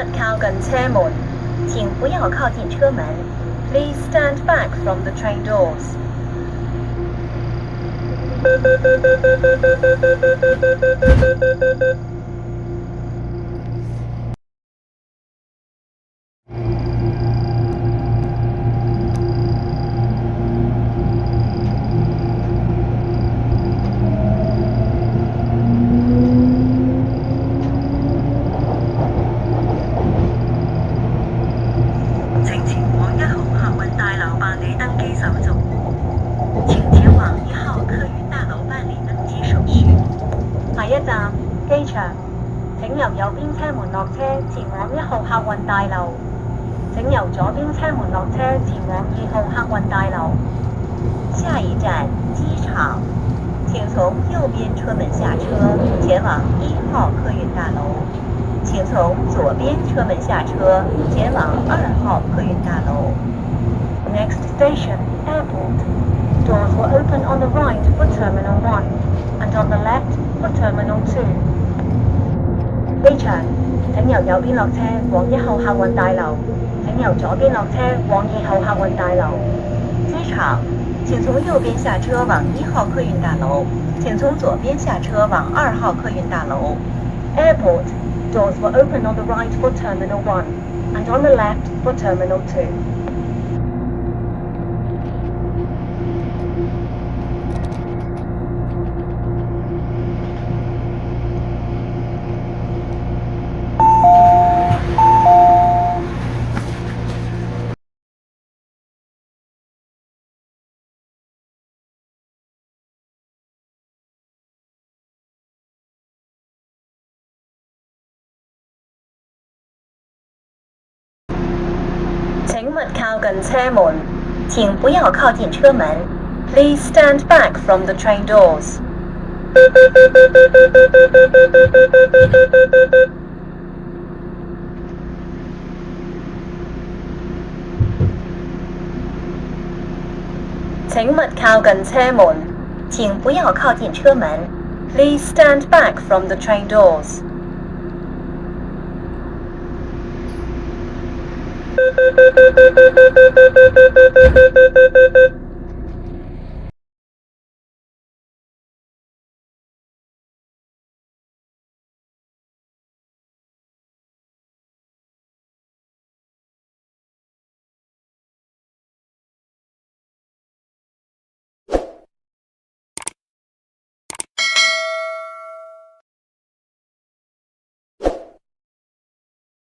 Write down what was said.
勿靠近车门，请不要靠近车门。Please stand back from the train doors. 请前往1号客运大楼办理登机手續。請前往1號客運大樓辦理登機手續。下一站機場，請由右邊車門落車，前往1號客運大樓。請由左邊車門落車，前往2號客運大樓。下一站機場，請從右邊車門下車，前往1號客運大樓。請從左邊車門下車，前往2號客運大樓。Next station, airport. Doors will open on the right for Terminal 1 and on the left for Terminal 2. 機場，請由右邊落車往1號客運大樓，請由左邊落車往2號客運大樓。機場，請從右邊下車往1號客運大樓，請從左邊下車往2號客運大樓。Airport, doors will open on the right for Terminal 1 and on the left for Terminal 2. 請勿靠近車門，請不要靠近車門。Please stand back from the train doors. 請勿靠近車門，請不要靠近車門。Please stand back from the train doors.